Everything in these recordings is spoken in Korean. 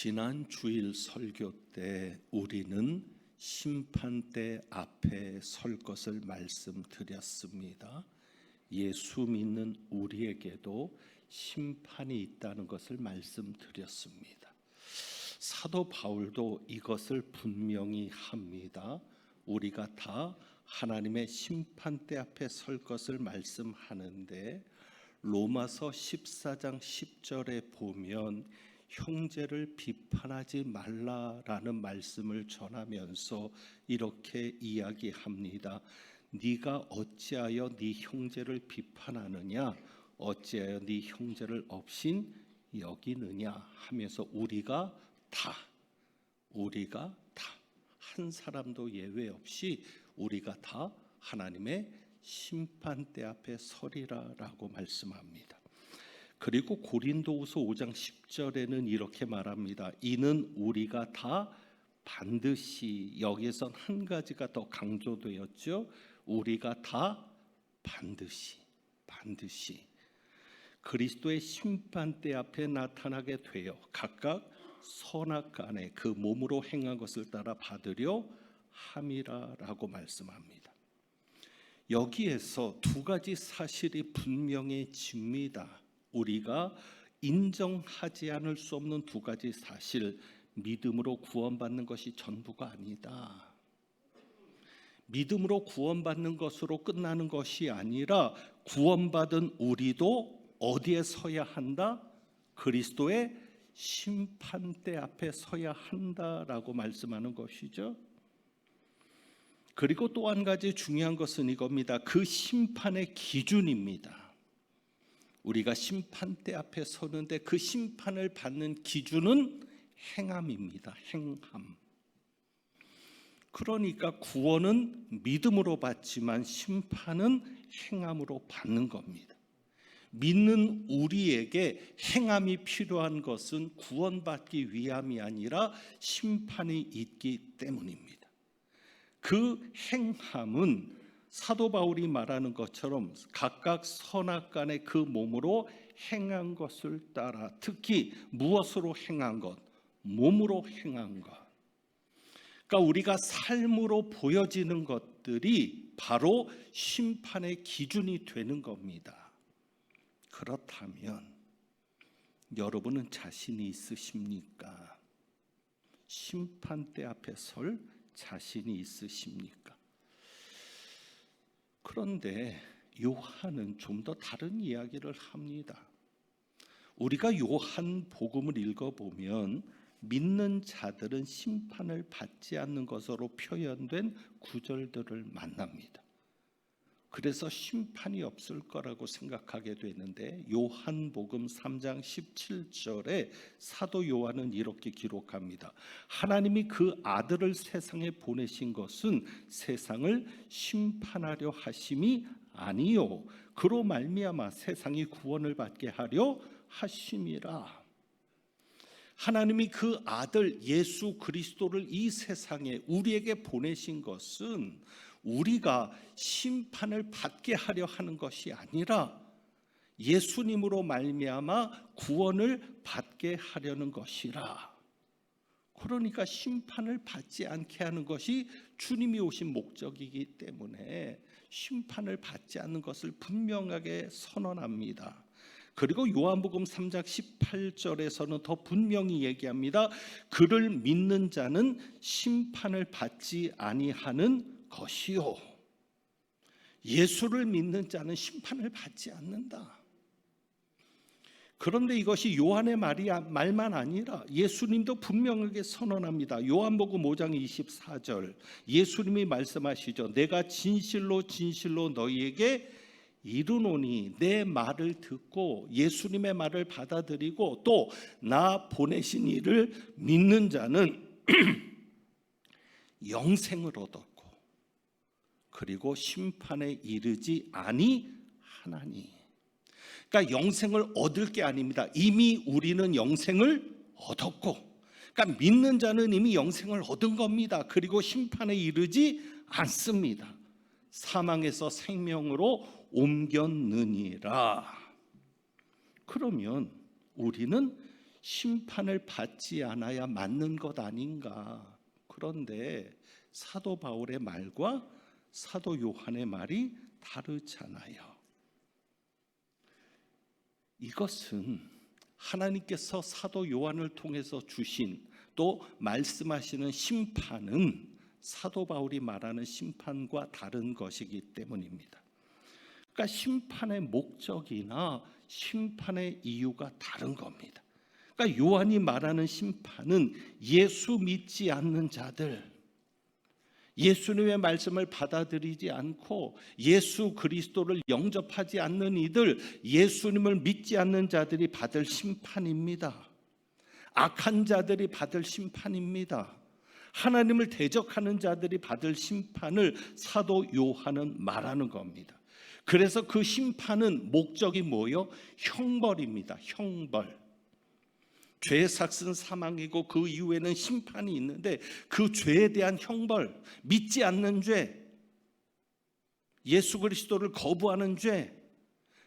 지난 주일 설교 때 우리는 심판대 앞에 설 것을 말씀드렸습니다. 예수 믿는 우리에게도 심판이 있다는 것을 말씀드렸습니다. 사도 바울도 이것을 분명히 합니다. 우리가 다 하나님의 심판대 앞에 설 것을 말씀하는데 로마서 14장 10절에 보면 형제를 비판하지 말라라는 말씀을 전하면서 이렇게 이야기합니다. 네가 어찌하여 네 형제를 비판하느냐, 어찌하여 네 형제를 업신 여기느냐 하면서 우리가 다 한 사람도 예외 없이 우리가 다 하나님의 심판대 앞에 서리라라고 말씀합니다. 그리고 고린도후서 5장 10절에는 이렇게 말합니다. 이는 우리가 다 반드시, 여기에선 한 가지가 더 강조되었죠. 우리가 다 반드시 그리스도의 심판대 앞에 나타나게 되어 각각 선악간에 그 몸으로 행한 것을 따라 받으려 함이라라고 말씀합니다. 여기에서 두 가지 사실이 분명해집니다. 우리가 인정하지 않을 수 없는 두 가지 사실, 믿음으로 구원받는 것이 전부가 아니다. 믿음으로 구원받는 것으로 끝나는 것이 아니라 구원받은 우리도 어디에 서야 한다? 그리스도의 심판대 앞에 서야 한다라고 말씀하는 것이죠. 그리고 또 한 가지 중요한 것은 이겁니다. 그 심판의 기준입니다. 우리가 심판대 앞에 서는데 그 심판을 받는 기준은 행함입니다. 행함. 그러니까 구원은 믿음으로 받지만 심판은 행함으로 받는 겁니다. 믿는 우리에게 행함이 필요한 것은 구원받기 위함이 아니라 심판이 있기 때문입니다. 그 행함은 사도 바울이 말하는 것처럼 각각 선악간에 그 몸으로 행한 것을 따라, 특히 무엇으로 행한 것? 몸으로 행한 것. 그러니까 우리가 삶으로 보여지는 것들이 바로 심판의 기준이 되는 겁니다. 그렇다면 여러분은 자신이 있으십니까? 심판대 앞에 설 자신이 있으십니까? 그런데 요한은 좀 더 다른 이야기를 합니다. 우리가 요한 복음을 읽어보면 믿는 자들은 심판을 받지 않는 것으로 표현된 구절들을 만납니다. 그래서 심판이 없을 거라고 생각하게 되는데 요한복음 3장 17절에 사도 요한은 이렇게 기록합니다. 하나님이 그 아들을 세상에 보내신 것은 세상을 심판하려 하심이 아니요 그로 말미암아 세상이 구원을 받게 하려 하심이라. 하나님이 그 아들 예수 그리스도를 이 세상에 우리에게 보내신 것은 우리가 심판을 받게 하려 하는 것이 아니라 예수님으로 말미암아 구원을 받게 하려는 것이라. 그러니까 심판을 받지 않게 하는 것이 주님이 오신 목적이기 때문에 심판을 받지 않는 것을 분명하게 선언합니다. 그리고 요한복음 3장 18절에서는 더 분명히 얘기합니다. 그를 믿는 자는 심판을 받지 아니하는 것이요. 예수를 믿는 자는 심판을 받지 않는다. 그런데 이것이 요한의 말만 아니라 예수님도 분명하게 선언합니다. 요한복음 5장 24절 예수님이 말씀하시죠. 내가 진실로 진실로 너희에게 이르노니 내 말을 듣고 예수님의 말을 받아들이고 또 나 보내신 이를 믿는 자는 영생을 얻었고 그리고 심판에 이르지 아니하나니. 그러니까 영생을 얻을 게 아닙니다. 이미 우리는 영생을 얻었고, 그러니까 믿는 자는 이미 영생을 얻은 겁니다. 그리고 심판에 이르지 않습니다. 사망에서 생명으로 옮겼느니라. 그러면 우리는 심판을 받지 않아야 맞는 것 아닌가. 그런데 사도 바울의 말과 사도 요한의 말이 다르잖아요. 이것은 하나님께서 사도 요한을 통해서 주신 또 말씀하시는 심판은 사도 바울이 말하는 심판과 다른 것이기 때문입니다. 그러니까 심판의 목적이나 심판의 이유가 다른 겁니다. 그러니까 요한이 말하는 심판은 예수 믿지 않는 자들, 예수님의 말씀을 받아들이지 않고 예수 그리스도를 영접하지 않는 이들, 예수님을 믿지 않는 자들이 받을 심판입니다. 악한 자들이 받을 심판입니다. 하나님을 대적하는 자들이 받을 심판을 사도 요한은 말하는 겁니다. 그래서 그 심판은 목적이 뭐요? 형벌입니다. 형벌. 죄의 삭은 사망이고 그 이후에는 심판이 있는데 그 죄에 대한 형벌, 믿지 않는 죄, 예수 그리스도를 거부하는 죄,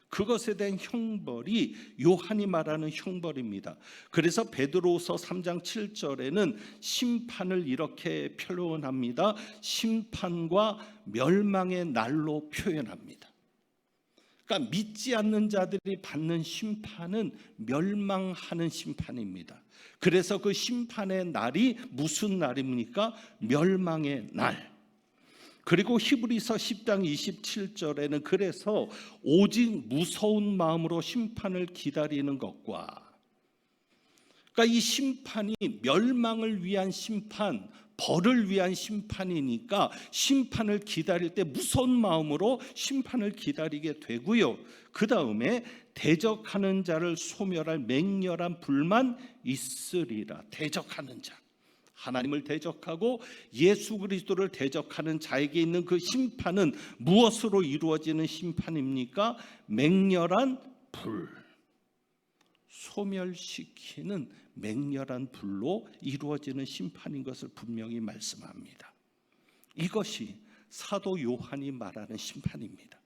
그것에 대한 형벌이 요한이 말하는 형벌입니다. 그래서 베드로후서 3장 7절에는 심판을 이렇게 표현합니다. 심판과 멸망의 날로 표현합니다. 그러니까 믿지 않는 자들이 받는 심판은 멸망하는 심판입니다. 그래서 그 심판의 날이 무슨 날입니까? 멸망의 날. 그리고 히브리서 10장 27절에는 그래서 오직 무서운 마음으로 심판을 기다리는 것과, 그러니까 이 심판이 멸망을 위한 심판, 벌을 위한 심판이니까 심판을 기다릴 때 무서운 마음으로 심판을 기다리게 되고요. 그 다음에 대적하는 자를 소멸할 맹렬한 불만 있으리라. 대적하는 자, 하나님을 대적하고 예수 그리스도를 대적하는 자에게 있는 그 심판은 무엇으로 이루어지는 심판입니까? 맹렬한 불, 소멸시키는 맹렬한 불로 이루어지는 심판인 것을 분명히 말씀합니다. 이것이 사도 요한이 말하는 심판입니다.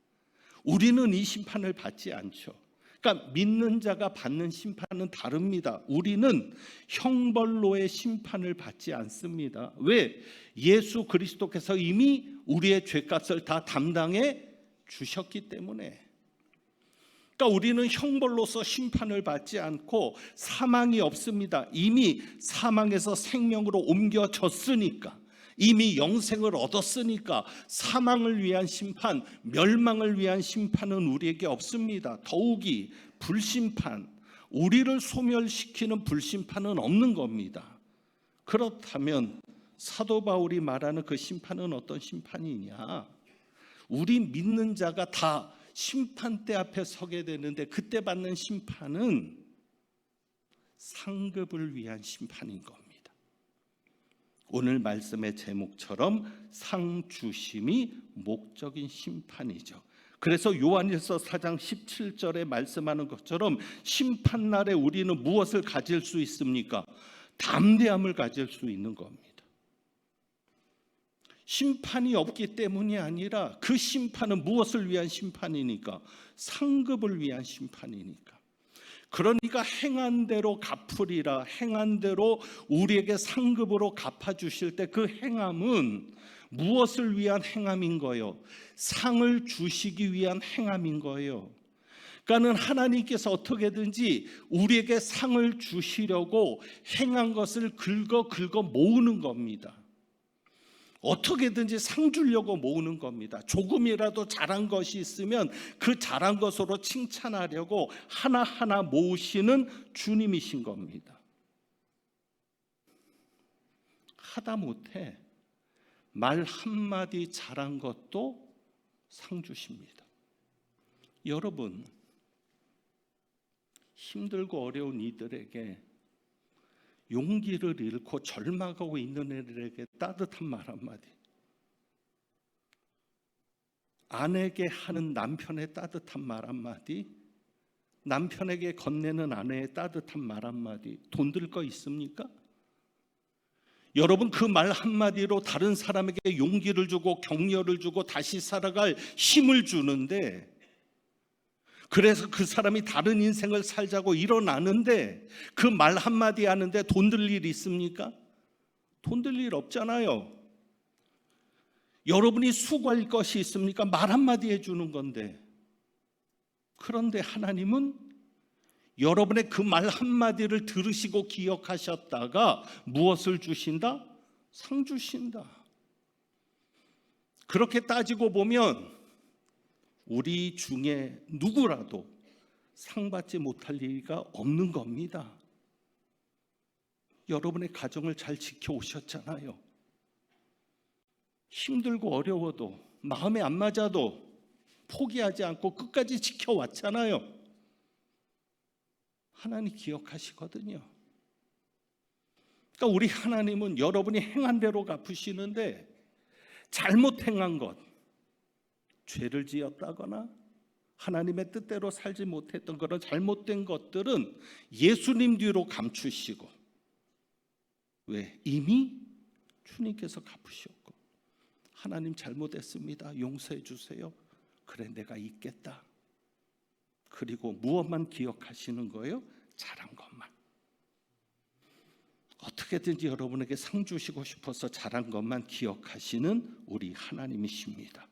우리는 이 심판을 받지 않죠. 그러니까 믿는 자가 받는 심판은 다릅니다. 우리는 형벌로의 심판을 받지 않습니다. 왜? 예수 그리스도께서 이미 우리의 죄값을 다 담당해 주셨기 때문에. 그러니까 우리는 형벌로서 심판을 받지 않고 사망이 없습니다. 이미 사망에서 생명으로 옮겨졌으니까, 이미 영생을 얻었으니까 사망을 위한 심판, 멸망을 위한 심판은 우리에게 없습니다. 더욱이 불심판, 우리를 소멸시키는 불심판은 없는 겁니다. 그렇다면 사도 바울이 말하는 그 심판은 어떤 심판이냐? 우리 믿는 자가 다 심판대 앞에 서게 되는데 그때 받는 심판은 상급을 위한 심판인 겁니다. 오늘 말씀의 제목처럼 상주심이 목적인 심판이죠. 그래서 요한일서 4장 17절에 말씀하는 것처럼 심판날에 우리는 무엇을 가질 수 있습니까? 담대함을 가질 수 있는 겁니다. 심판이 없기 때문이 아니라 그 심판은 무엇을 위한 심판이니까? 상급을 위한 심판이니까. 그러니까 행한 대로 갚으리라, 행한 대로 우리에게 상급으로 갚아주실 때 그 행함은 무엇을 위한 행함인 거예요? 상을 주시기 위한 행함인 거예요. 그러니까는 하나님께서 어떻게든지 우리에게 상을 주시려고 행한 것을 긁어 모으는 겁니다. 어떻게든지 상 주려고 모으는 겁니다. 조금이라도 잘한 것이 있으면 그 잘한 것으로 칭찬하려고 하나하나 모으시는 주님이신 겁니다. 하다못해 말 한마디 잘한 것도 상 주십니다. 여러분, 힘들고 어려운 이들에게, 용기를 잃고 절망하고 있는 애들에게 따뜻한 말 한마디, 아내에게 하는 남편의 따뜻한 말 한마디, 남편에게 건네는 아내의 따뜻한 말 한마디 돈 들 거 있습니까? 여러분, 그 말 한마디로 다른 사람에게 용기를 주고 격려를 주고 다시 살아갈 힘을 주는데, 그래서 그 사람이 다른 인생을 살자고 일어나는데 그 말 한마디 하는데 돈 들 일 있습니까? 돈 들 일 없잖아요. 여러분이 수고할 것이 있습니까? 말 한마디 해주는 건데. 그런데 하나님은 여러분의 그 말 한마디를 들으시고 기억하셨다가 무엇을 주신다? 상 주신다. 그렇게 따지고 보면 우리 중에 누구라도 상 받지 못할 리가 없는 겁니다. 여러분의 가정을 잘 지켜오셨잖아요. 힘들고 어려워도 마음에 안 맞아도 포기하지 않고 끝까지 지켜왔잖아요. 하나님 기억하시거든요. 그러니까 우리 하나님은 여러분이 행한 대로 갚으시는데 잘못 행한 것, 죄를 지었다거나 하나님의 뜻대로 살지 못했던 그런 잘못된 것들은 예수님 뒤로 감추시고, 왜? 이미 주님께서 갚으셨고, 하나님 잘못했습니다, 용서해 주세요. 그래, 내가 잊겠다. 그리고 무엇만 기억하시는 거예요? 잘한 것만. 어떻게든지 여러분에게 상 주시고 싶어서 잘한 것만 기억하시는 우리 하나님이십니다.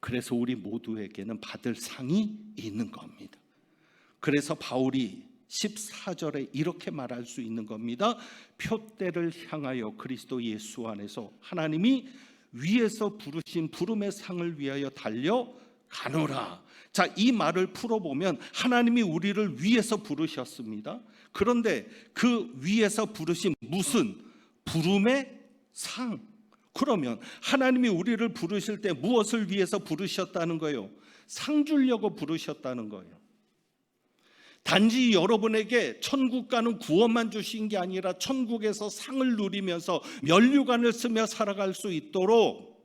그래서 우리 모두에게는 받을 상이 있는 겁니다. 그래서 바울이 14절에 이렇게 말할 수 있는 겁니다. 표대를 향하여 그리스도 예수 안에서 하나님이 위에서 부르신 부름의 상을 위하여 달려가노라. 자, 이 말을 풀어보면 하나님이 우리를 위에서 부르셨습니다. 그런데 그 위에서 부르신 무슨 부름의 상. 그러면 하나님이 우리를 부르실 때 무엇을 위해서 부르셨다는 거예요? 상 주려고 부르셨다는 거예요. 단지 여러분에게 천국 가는 구원만 주신 게 아니라 천국에서 상을 누리면서 면류관을 쓰며 살아갈 수 있도록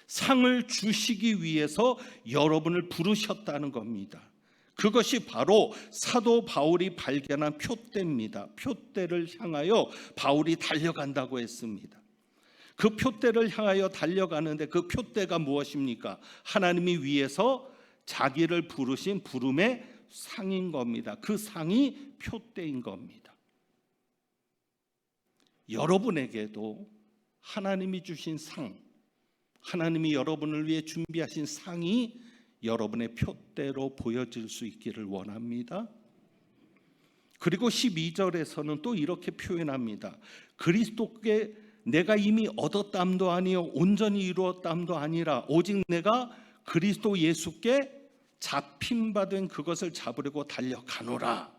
상을 주시기 위해서 여러분을 부르셨다는 겁니다. 그것이 바로 사도 바울이 발견한 표대입니다. 표대를 향하여 바울이 달려간다고 했습니다. 그 표대를 향하여 달려가는데 그 표대가 무엇입니까? 하나님이 위에서 자기를 부르신 부름의 상인 겁니다. 그 상이 표대인 겁니다. 여러분에게도 하나님이 주신 상, 하나님이 여러분을 위해 준비하신 상이 여러분의 표대로 보여질 수 있기를 원합니다. 그리고 12절에서는 또 이렇게 표현합니다. 그리스도께 내가 이미 얻었담도 아니요 온전히 이루었담도 아니라 오직 내가 그리스도 예수께 잡힌 바 된 그것을 잡으려고 달려가노라.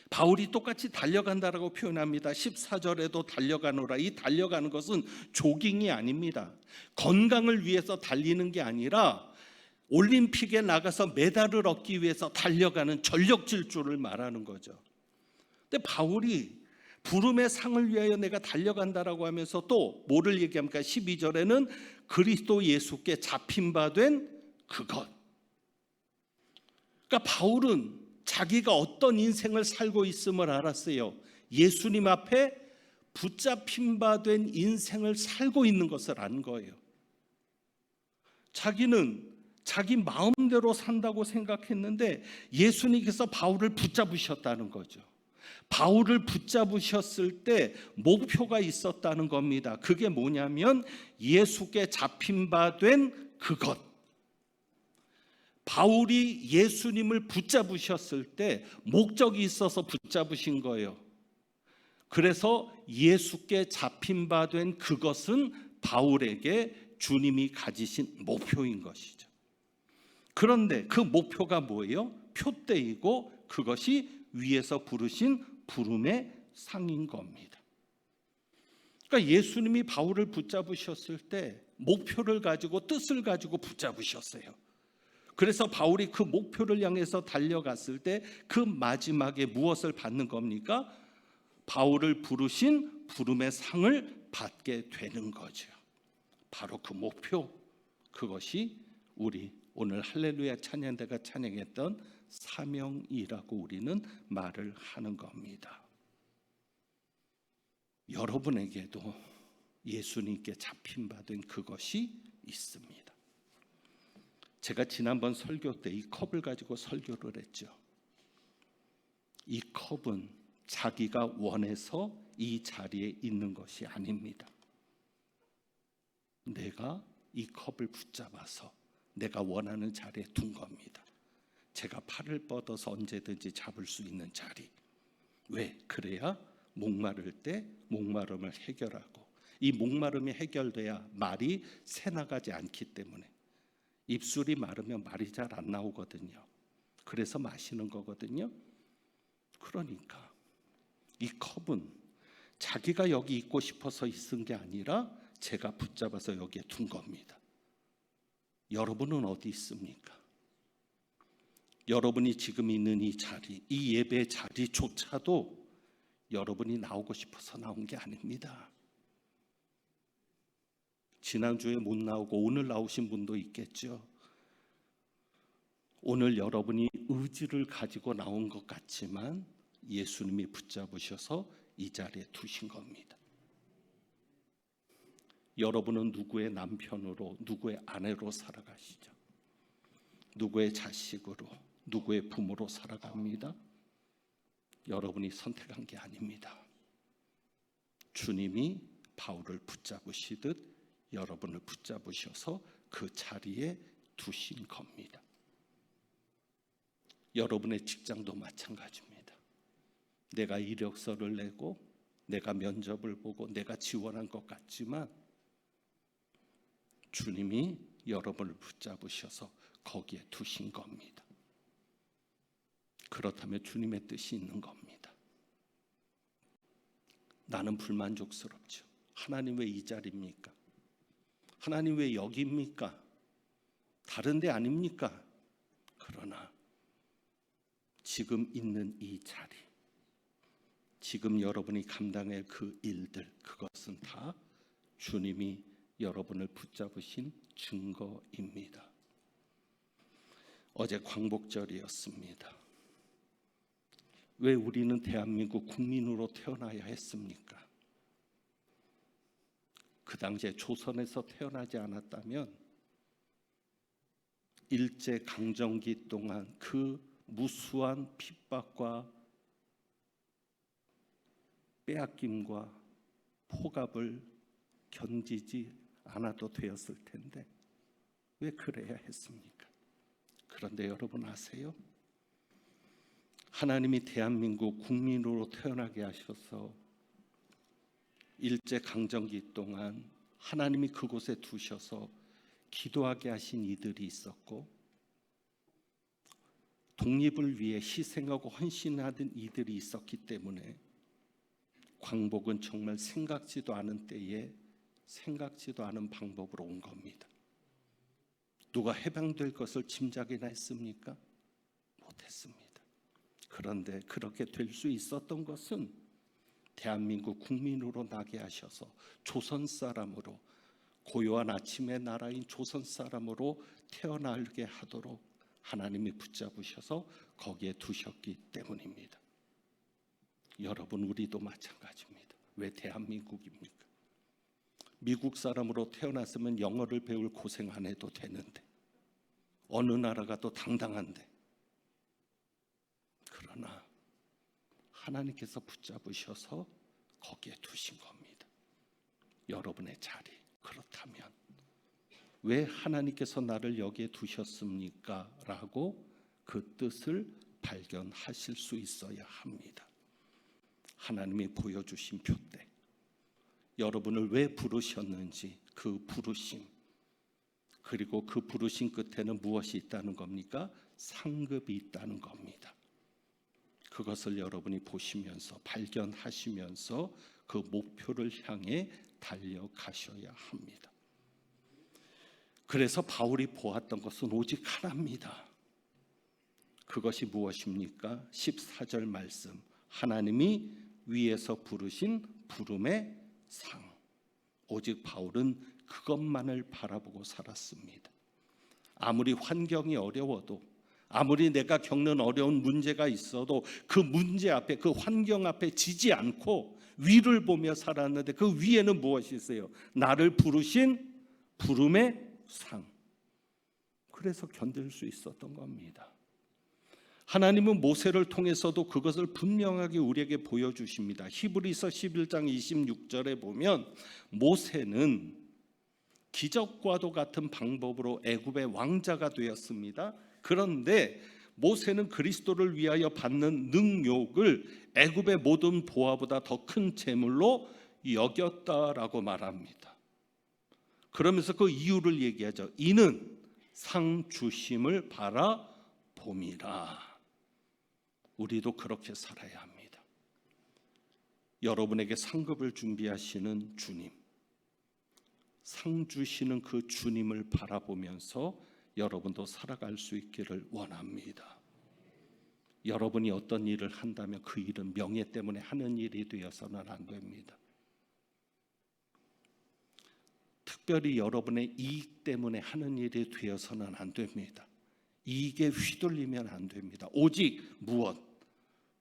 바울이 똑같이 달려간다라고 표현합니다. 14절에도 달려가노라. 이 달려가는 것은 조깅이 아닙니다. 건강을 위해서 달리는 게 아니라 올림픽에 나가서 메달을 얻기 위해서 달려가는 전력 질주를 말하는 거죠. 근데 바울이 부름의 상을 위하여 내가 달려간다라고 하면서 또 뭐를 얘기합니까? 12절에는 그리스도 예수께 잡힌 바 된 그것. 그러니까 바울은 자기가 어떤 인생을 살고 있음을 알았어요. 예수님 앞에 붙잡힌 바 된 인생을 살고 있는 것을 안 거예요. 자기는 자기 마음대로 산다고 생각했는데 예수님께서 바울을 붙잡으셨다는 거죠. 바울을 붙잡으셨을 때 목표가 있었다는 겁니다. 그게 뭐냐면 예수께 잡힌 바 된 그것. 바울이 예수님을 붙잡으셨을 때 목적이 있어서 붙잡으신 거예요. 그래서 예수께 잡힌 바 된 그것은 바울에게 주님이 가지신 목표인 것이죠. 그런데 그 목표가 뭐예요? 표대이고 그것이 위에서 부르신 부름의 상인 겁니다. 그러니까 예수님이 바울을 붙잡으셨을 때 목표를 가지고 뜻을 가지고 붙잡으셨어요. 그래서 바울이 그 목표를 향해서 달려갔을 때 그 마지막에 무엇을 받는 겁니까? 바울을 부르신 부름의 상을 받게 되는 거죠. 바로 그 목표, 그것이 우리 오늘 할렐루야 찬양대가 찬양했던 사명이라고 우리는 말을 하는 겁니다. 여러분에게도 예수님께 잡힌 바 된 그것이 있습니다. 제가 지난번 설교 때 이 컵을 가지고 설교를 했죠. 이 컵은 자기가 원해서 이 자리에 있는 것이 아닙니다. 내가 이 컵을 붙잡아서 내가 원하는 자리에 둔 겁니다. 제가 팔을 뻗어서 언제든지 잡을 수 있는 자리. 왜? 그래야 목마를 때 목마름을 해결하고, 이 목마름이 해결돼야 말이 새나가지 않기 때문에. 입술이 마르면 말이 잘 안 나오거든요. 그래서 마시는 거거든요. 그러니까 이 컵은 자기가 여기 있고 싶어서 있은 게 아니라 제가 붙잡아서 여기에 둔 겁니다. 여러분은 어디 있습니까? 여러분이 지금 있는 이 자리, 이 예배 자리조차도 여러분이 나오고 싶어서 나온 게 아닙니다. 지난주에 못 나오고 오늘 나오신 분도 있겠죠. 오늘 여러분이 의지를 가지고 나온 것 같지만 예수님이 붙잡으셔서 이 자리에 두신 겁니다. 여러분은 누구의 남편으로, 누구의 아내로 살아가시죠? 누구의 자식으로, 누구의 부모로 살아갑니다. 여러분이 선택한 게 아닙니다. 주님이 바울을 붙잡으시듯 여러분을 붙잡으셔서 그 자리에 두신 겁니다. 여러분의 직장도 마찬가지입니다. 내가 이력서를 내고 내가 면접을 보고 내가 지원한 것 같지만 주님이 여러분을 붙잡으셔서 거기에 두신 겁니다. 그렇다면 주님의 뜻이 있는 겁니다. 나는 불만족스럽죠. 하나님 왜 이 자리입니까? 하나님 왜 여기입니까? 다른 데 아닙니까? 그러나 지금 있는 이 자리, 지금 여러분이 감당할 그 일들, 그것은 다 주님이 여러분을 붙잡으신 증거입니다. 어제 광복절이었습니다. 왜 우리는 대한민국 국민으로 태어나야 했습니까? 그 당시에 조선에서 태어나지 않았다면 일제강점기 동안 그 무수한 핍박과 빼앗김과 포갑을 견디지 않아도 되었을 텐데 왜 그래야 했습니까? 그런데 여러분 아세요? 하나님이 대한민국 국민으로 태어나게 하셔서 일제강점기 동안 하나님이 그곳에 두셔서 기도하게 하신 이들이 있었고, 독립을 위해 희생하고 헌신하던 이들이 있었기 때문에 광복은 정말 생각지도 않은 때에 생각지도 않은 방법으로 온 겁니다. 누가 해방될 것을 짐작이나 했습니까? 못했습니다. 그런데 그렇게 될 수 있었던 것은 대한민국 국민으로 나게 하셔서 조선 사람으로, 고요한 아침의 나라인 조선 사람으로 태어나게 하도록 하나님이 붙잡으셔서 거기에 두셨기 때문입니다. 여러분, 우리도 마찬가지입니다. 왜 대한민국입니까? 미국 사람으로 태어났으면 영어를 배울 고생 안 해도 되는데, 어느 나라가 또 당당한데, 그러나 하나님께서 붙잡으셔서 거기에 두신 겁니다. 여러분의 자리. 그렇다면 왜 하나님께서 나를 여기에 두셨습니까? 라고 그 뜻을 발견하실 수 있어야 합니다. 하나님이 보여주신 표대, 여러분을 왜 부르셨는지 그 부르심, 그리고 그 부르심 끝에는 무엇이 있다는 겁니까? 상급이 있다는 겁니다. 그것을 여러분이 보시면서 발견하시면서 그 목표를 향해 달려가셔야 합니다. 그래서 바울이 보았던 것은 오직 하나입니다. 그것이 무엇입니까? 14절 말씀, 하나님이 위에서 부르신 부름의 상. 오직 바울은 그것만을 바라보고 살았습니다. 아무리 환경이 어려워도, 아무리 내가 겪는 어려운 문제가 있어도 그 문제 앞에, 그 환경 앞에 지지 않고 위를 보며 살았는데, 그 위에는 무엇이 있어요? 나를 부르신 부름의 상. 그래서 견딜 수 있었던 겁니다. 하나님은 모세를 통해서도 그것을 분명하게 우리에게 보여주십니다. 히브리서 11장 26절에 보면 모세는 기적과도 같은 방법으로 애굽의 왕자가 되었습니다. 그런데 모세는 그리스도를 위하여 받는 능욕을 애굽의 모든 보화보다 더 큰 재물로 여겼다라고 말합니다. 그러면서 그 이유를 얘기하죠. 이는 상 주심을 바라봄이라. 우리도 그렇게 살아야 합니다. 여러분에게 상급을 준비하시는 주님, 상 주시는 그 주님을 바라보면서 여러분도 살아갈 수 있기를 원합니다. 여러분이 어떤 일을 한다면 그 일은 명예 때문에 하는 일이 되어서는 안 됩니다. 특별히 여러분의 이익 때문에 하는 일이 되어서는 안 됩니다. 이익에 휘둘리면 안 됩니다. 오직 무엇?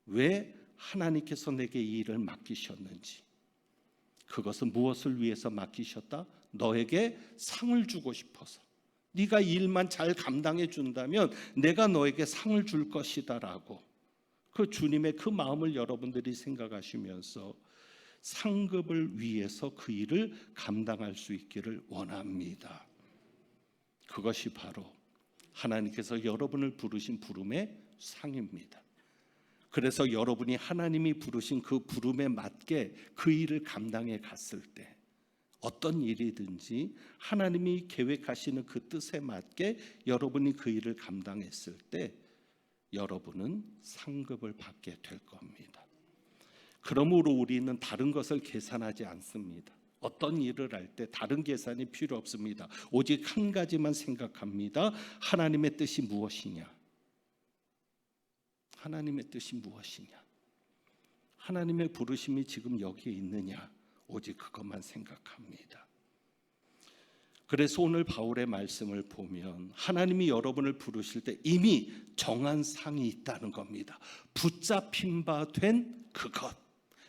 왜 하나님께서 내게 이 일을 맡기셨는지, 그것은 무엇을 위해서 맡기셨다? 너에게 상을 주고 싶어서. 네가 일만 잘 감당해 준다면 내가 너에게 상을 줄 것이다 라고, 그 주님의 그 마음을 여러분들이 생각하시면서 상급을 위해서 그 일을 감당할 수 있기를 원합니다. 그것이 바로 하나님께서 여러분을 부르신 부름의 상입니다. 그래서 여러분이 하나님이 부르신 그 부름에 맞게 그 일을 감당해 갔을 때, 어떤 일이든지 하나님이 계획하시는 그 뜻에 맞게 여러분이 그 일을 감당했을 때 여러분은 상급을 받게 될 겁니다. 그러므로 우리는 다른 것을 계산하지 않습니다. 어떤 일을 할 때 다른 계산이 필요 없습니다. 오직 한 가지만 생각합니다. 하나님의 뜻이 무엇이냐? 하나님의 뜻이 무엇이냐? 하나님의 부르심이 지금 여기에 있느냐? 오직 그것만 생각합니다. 그래서 오늘 바울의 말씀을 보면 하나님이 여러분을 부르실 때 이미 정한 상이 있다는 겁니다. 붙잡힌 바 된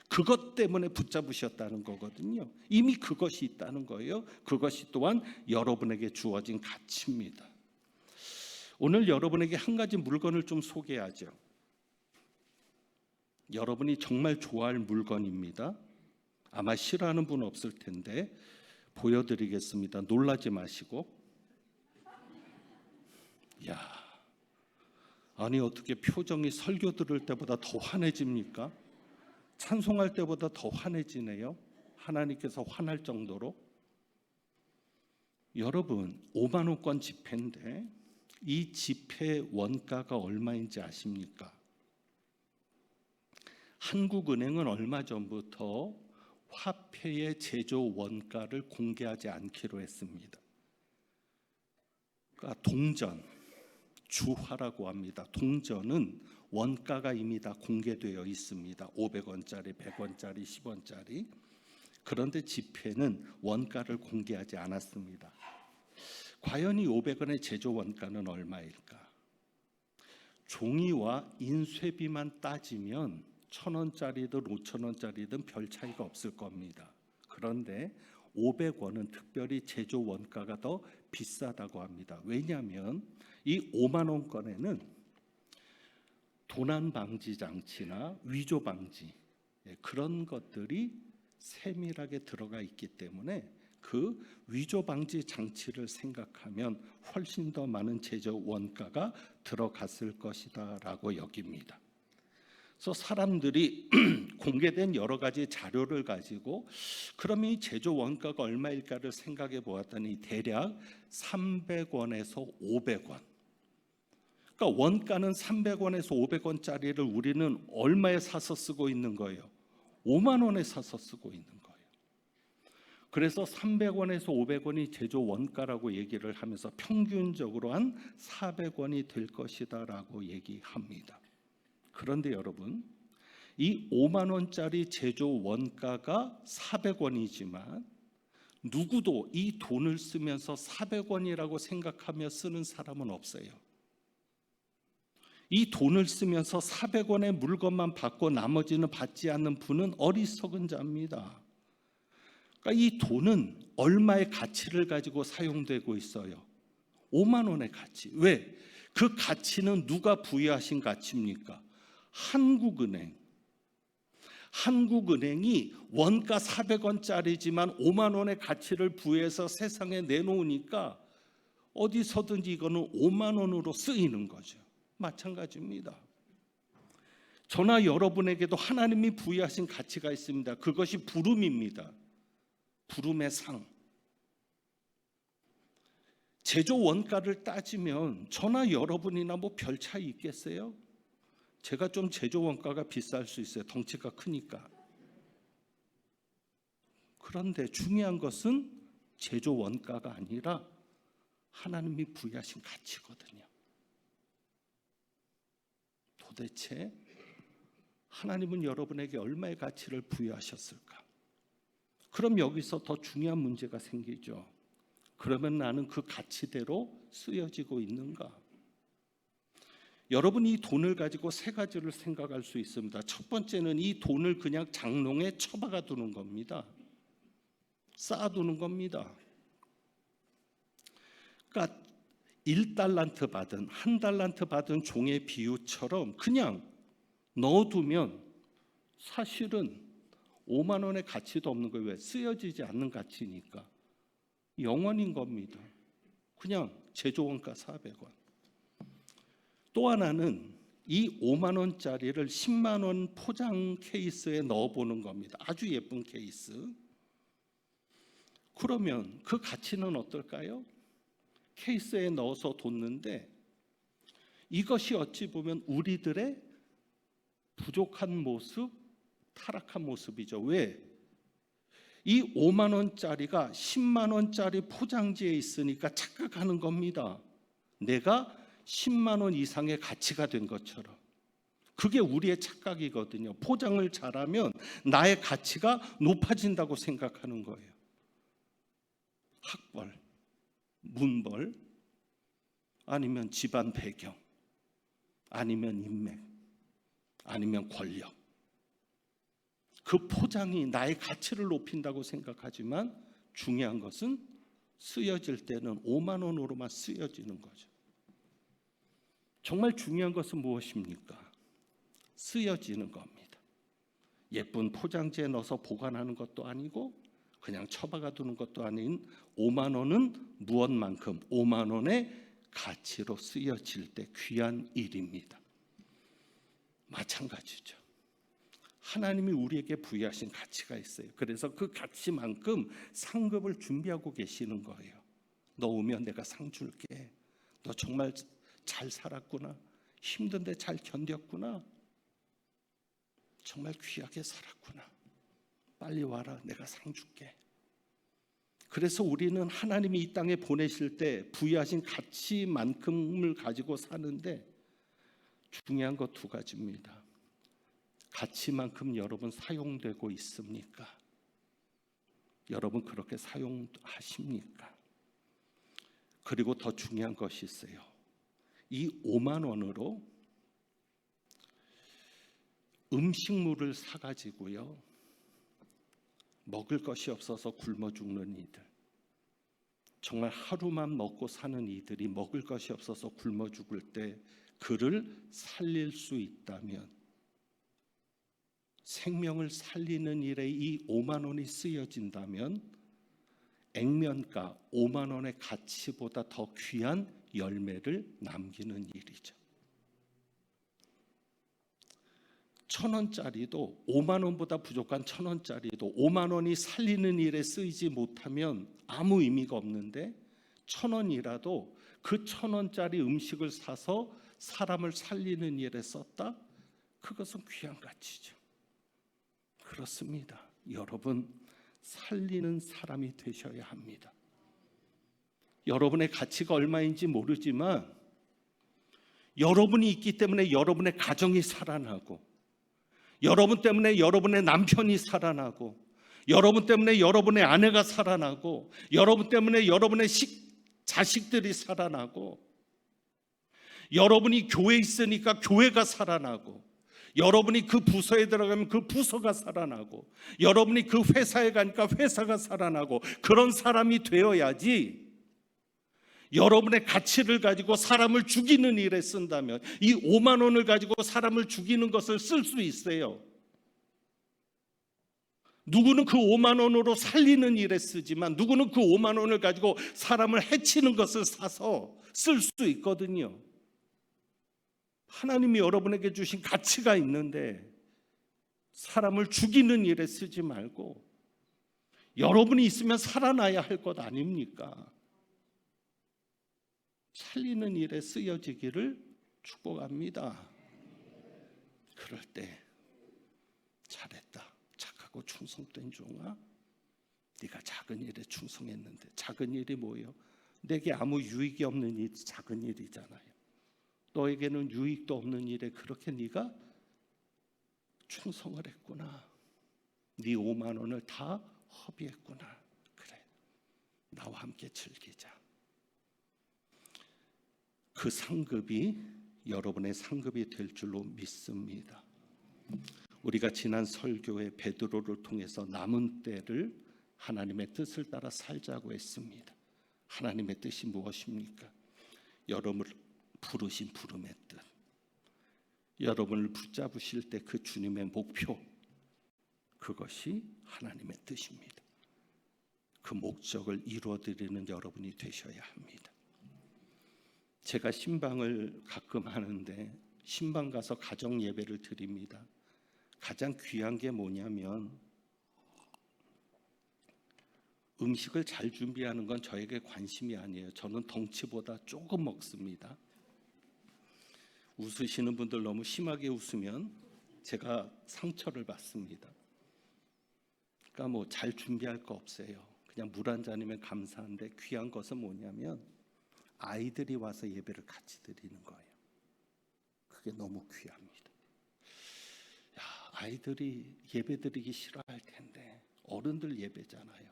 그것 때문에 붙잡으셨다는 거거든요. 이미 그것이 있다는 거예요. 그것이 또한 여러분에게 주어진 가치입니다. 오늘 여러분에게 한 가지 물건을 좀 소개하죠. 여러분이 정말 좋아할 물건입니다. 아마 싫어하는 분 없을 텐데 보여드리겠습니다. 놀라지 마시고. 야, 아니 어떻게 표정이 설교 들을 때보다 더 환해집니까? 찬송할 때보다 더 환해지네요. 하나님께서 환할 정도로. 여러분, 5만 원권 지폐인데 이 지폐 원가가 얼마인지 아십니까? 한국은행은 얼마 전부터 화폐의 제조 원가를 공개하지 않기로 했습니다. 그러니까 동전, 주화라고 합니다. 동전은 원가가 이미 다 공개되어 있습니다. 500원짜리, 100원짜리, 10원짜리. 그런데 지폐는 원가를 공개하지 않았습니다. 과연 이 500원의 제조 원가는 얼마일까? 종이와 인쇄비만 따지면 1,000원짜리든 5,000원짜리든 별 차이가 없을 겁니다. 그런데 500원은 특별히 제조 원가가 더 비싸다고 합니다. 왜냐하면 이 5만 원권에는 도난 방지 장치나 위조 방지 그런 것들이 세밀하게 들어가 있기 때문에 그 위조 방지 장치를 생각하면 훨씬 더 많은 제조 원가가 들어갔을 것이다라고 여깁니다. 그래서 사람들이 공개된 여러 가지 자료를 가지고 그러면 이 제조 원가가 얼마일까를 생각해 보았더니 대략 300원에서 500원. 그러니까 원가는 300원에서 500원짜리를 우리는 얼마에 사서 쓰고 있는 거예요? 5만 원에 사서 쓰고 있는 거예요. 그래서 300원에서 500원이 제조 원가라고 얘기를 하면서 평균적으로 한 400원이 될 것이다라고 얘기합니다. 그런데 여러분, 이 5만 원짜리 제조 원가가 400원이지만 누구도 이 돈을 쓰면서 400원이라고 생각하며 쓰는 사람은 없어요. 이 돈을 쓰면서 400원의 물건만 받고 나머지는 받지 않는 분은 어리석은 자입니다. 그러니까 이 돈은 얼마의 가치를 가지고 사용되고 있어요? 5만 원의 가치. 왜? 그 가치는 누가 부여하신 가치입니까? 한국은행이 원가 400원짜리지만 5만 원의 가치를 부여해서 세상에 내놓으니까 어디서든지 이거는 5만 원으로 쓰이는 거죠. 마찬가지입니다. 저나 여러분에게도 하나님이 부여하신 가치가 있습니다. 그것이 부름입니다. 부름의 상. 제조 원가를 따지면 저나 여러분이나 뭐 별 차이 있겠어요? 제가 좀 제조 원가가 비쌀 수 있어요. 덩치가 크니까. 그런데 중요한 것은 제조 원가가 아니라 하나님이 부여하신 가치거든요. 도대체 하나님은 여러분에게 얼마의 가치를 부여하셨을까? 그럼 여기서 더 중요한 문제가 생기죠. 그러면 나는 그 가치대로 쓰여지고 있는가? 여러분이 이 돈을 가지고 세 가지를 생각할 수 있습니다. 첫 번째는 이 돈을 그냥 장롱에 처박아 두는 겁니다. 쌓아두는 겁니다. 그러니까 1달란트 받은, 1달란트 받은 종의 비유처럼 그냥 넣어두면 사실은 5만 원의 가치도 없는 거예요. 왜? 쓰여지지 않는 가치니까. 영원인 겁니다. 그냥 제조원가 400원. 또 하나는 이 5만 원짜리를 10만 원 포장 케이스에 넣어보는 겁니다. 아주 예쁜 케이스. 그러면 그 가치는 어떨까요? 케이스에 넣어서 뒀는데 이것이 어찌 보면 우리들의 부족한 모습, 타락한 모습이죠. 왜? 이 5만 원짜리가 10만 원짜리 포장지에 있으니까 착각하는 겁니다. 내가 10만 원 이상의 가치가 된 것처럼. 그게 우리의 착각이거든요. 포장을 잘하면 나의 가치가 높아진다고 생각하는 거예요. 학벌, 문벌, 아니면 집안 배경, 아니면 인맥, 아니면 권력. 그 포장이 나의 가치를 높인다고 생각하지만 중요한 것은 쓰여질 때는 5만 원으로만 쓰여지는 거죠. 정말 중요한 것은 무엇입니까? 쓰여지는 겁니다. 예쁜 포장지에 넣어서 보관하는 것도 아니고 그냥 처박아 두는 것도 아닌 5만 원은 무엇만큼 5만 원의 가치로 쓰여질 때 귀한 일입니다. 마찬가지죠. 하나님이 우리에게 부여하신 가치가 있어요. 그래서 그 가치만큼 상급을 준비하고 계시는 거예요. 너 오면 내가 상 줄게. 너 정말 잘 살았구나. 힘든데 잘 견뎠구나. 정말 귀하게 살았구나. 빨리 와라. 내가 상 줄게. 그래서 우리는 하나님이 이 땅에 보내실 때 부여하신 가치만큼을 가지고 사는데 중요한 것 두 가지입니다. 가치만큼 여러분 사용되고 있습니까? 여러분 그렇게 사용하십니까? 그리고 더 중요한 것이 있어요. 이 5만 원으로 음식물을 사가지고요, 먹을 것이 없어서 굶어 죽는 이들, 정말 하루만 먹고 사는 이들이 먹을 것이 없어서 굶어 죽을 때 그를 살릴 수 있다면, 생명을 살리는 일에 이 5만 원이 쓰여진다면 액면가 5만 원의 가치보다 더 귀한 열매를 남기는 일이죠. 1,000원짜리도 5만 원보다 부족한 1,000원짜리도 5만 원이 살리는 일에 쓰이지 못하면 아무 의미가 없는데 1,000원이라도 그 1,000원짜리 음식을 사서 사람을 살리는 일에 썼다? 그것은 귀한 가치죠. 그렇습니다. 여러분, 살리는 사람이 되셔야 합니다. 여러분의 가치가 얼마인지 모르지만 여러분이 있기 때문에 여러분의 가정이 살아나고, 여러분 때문에 여러분의 남편이 살아나고, 여러분 때문에 여러분의 아내가 살아나고, 여러분 때문에 여러분의 자식들이 살아나고, 여러분이 교회에 있으니까 교회가 살아나고, 여러분이 그 부서에 들어가면 그 부서가 살아나고, 여러분이 그 회사에 가니까 회사가 살아나고, 그런 사람이 되어야지 여러분의 가치를 가지고 사람을 죽이는 일에 쓴다면 이 5만 원을 가지고 사람을 죽이는 것을 쓸 수 있어요. 누구는 그 5만 원으로 살리는 일에 쓰지만 누구는 그 5만 원을 가지고 사람을 해치는 것을 사서 쓸 수 있거든요. 하나님이 여러분에게 주신 가치가 있는데 사람을 죽이는 일에 쓰지 말고 여러분이 있으면 살아나야 할 것 아닙니까? 살리는 일에 쓰여지기를 축복합니다. 그럴 때 잘했다. 착하고 충성된 종아, 네가 작은 일에 충성했는데, 작은 일이 뭐예요? 내게 아무 유익이 없는 일, 작은 일이잖아요. 너에게는 유익도 없는 일에 그렇게 네가 충성을 했구나. 네 5만 원을 다 허비했구나. 그래, 나와 함께 즐기자. 그 상급이 여러분의 상급이 될 줄로 믿습니다. 우리가 지난 설교에 베드로를 통해서 남은 때를 하나님의 뜻을 따라 살자고 했습니다. 하나님의 뜻이 무엇입니까? 여러분을 부르신 부름의 뜻, 여러분을 붙잡으실 때 그 주님의 목표, 그것이 하나님의 뜻입니다. 그 목적을 이루어드리는 여러분이 되셔야 합니다. 제가 신방을 가끔 하는데 신방 가서 가정 예배를 드립니다. 가장 귀한 게 뭐냐면 음식을 잘 준비하는 건 저에게 관심이 아니에요. 저는 덩치보다 조금 먹습니다. 웃으시는 분들 너무 심하게 웃으면 제가 상처를 받습니다. 그러니까 뭐 잘 준비할 거 없어요. 그냥 물 한 잔이면 감사한데 귀한 것은 뭐냐면 아이들이 와서 예배를 같이 드리는 거예요. 그게 너무 귀합니다. 야, 아이들이 예배 드리기 싫어할 텐데 어른들 예배잖아요.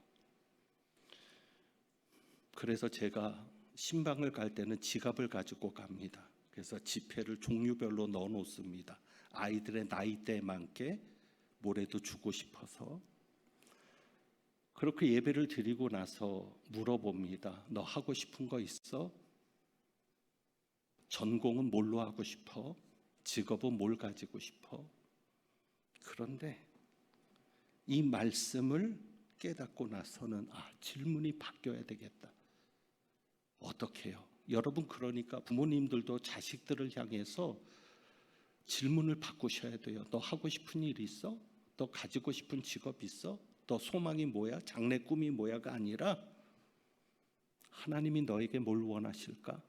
그래서 제가 신방을 갈 때는 지갑을 가지고 갑니다. 그래서 지폐를 종류별로 넣어 놓습니다. 아이들의 나이대에 맞게 뭐라도 주고 싶어서. 그렇게 예배를 드리고 나서 물어봅니다. 너 하고 싶은 거 있어? 전공은 뭘로 하고 싶어? 직업은 뭘 가지고 싶어? 그런데 이 말씀을 깨닫고 나서는 질문이 바뀌어야 되겠다. 어떻게 해요? 여러분, 그러니까 부모님들도 자식들을 향해서 질문을 바꾸셔야 돼요. 너 하고 싶은 일 있어? 너 가지고 싶은 직업 있어? 너 소망이 뭐야? 장래 꿈이 뭐야가 아니라 하나님이 너에게 뭘 원하실까?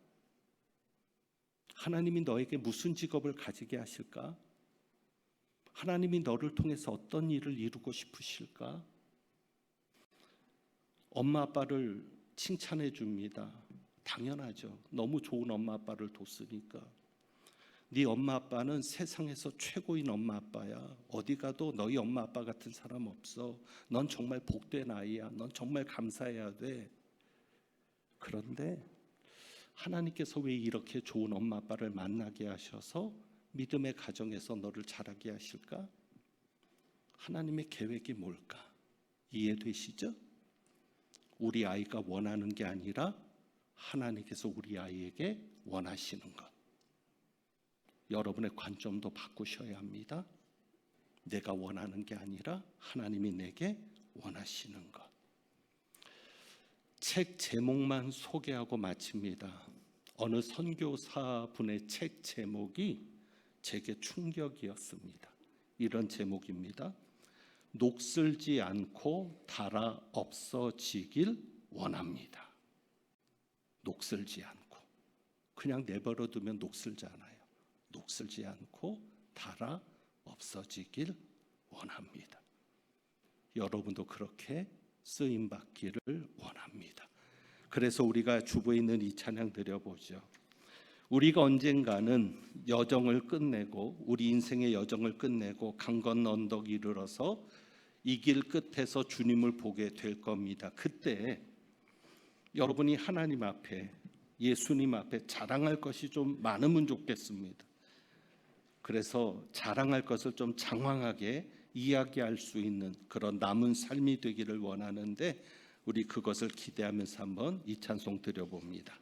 하나님이 너에게 무슨 직업을 가지게 하실까? 하나님이 너를 통해서 어떤 일을 이루고 싶으실까? 엄마 아빠를 칭찬해 줍니다. 당연하죠. 너무 좋은 엄마 아빠를 뒀으니까. 네 엄마 아빠는 세상에서 최고인 엄마 아빠야. 어디 가도 너희 엄마 아빠 같은 사람 없어. 넌 정말 복된 아이야. 넌 정말 감사해야 돼. 그런데 하나님께서 왜 이렇게 좋은 엄마 아빠를 만나게 하셔서 믿음의 가정에서 너를 자라게 하실까? 하나님의 계획이 뭘까? 이해되시죠? 우리 아이가 원하는 게 아니라 하나님께서 우리 아이에게 원하시는 것. 여러분의 관점도 바꾸셔야 합니다. 내가 원하는 게 아니라 하나님이 내게 원하시는 것. 책 제목만 소개하고 마칩니다. 어느 선교사분의 책 제목이 제게 충격이었습니다. 이런 제목입니다. 녹슬지 않고 닳아 없어지길 원합니다. 녹슬지 않고, 그냥 내버려 두면 녹슬지 않아요. 녹슬지 않고 닳아 없어지길 원합니다. 여러분도 그렇게 쓰임 받기를 원합니다. 그래서 우리가 주보에 있는 이 찬양 드려보죠. 우리가 언젠가는 여정을 끝내고, 우리 인생의 여정을 끝내고 강 건너 언덕 이르러서 이 길 끝에서 주님을 보게 될 겁니다. 그때 여러분이 하나님 앞에, 예수님 앞에 자랑할 것이 좀 많으면 좋겠습니다. 그래서 자랑할 것을 좀 장황하게 이야기할 수 있는 그런 남은 삶이 되기를 원하는데, 우리 그것을 기대하면서 한번 이 찬송 드려봅니다.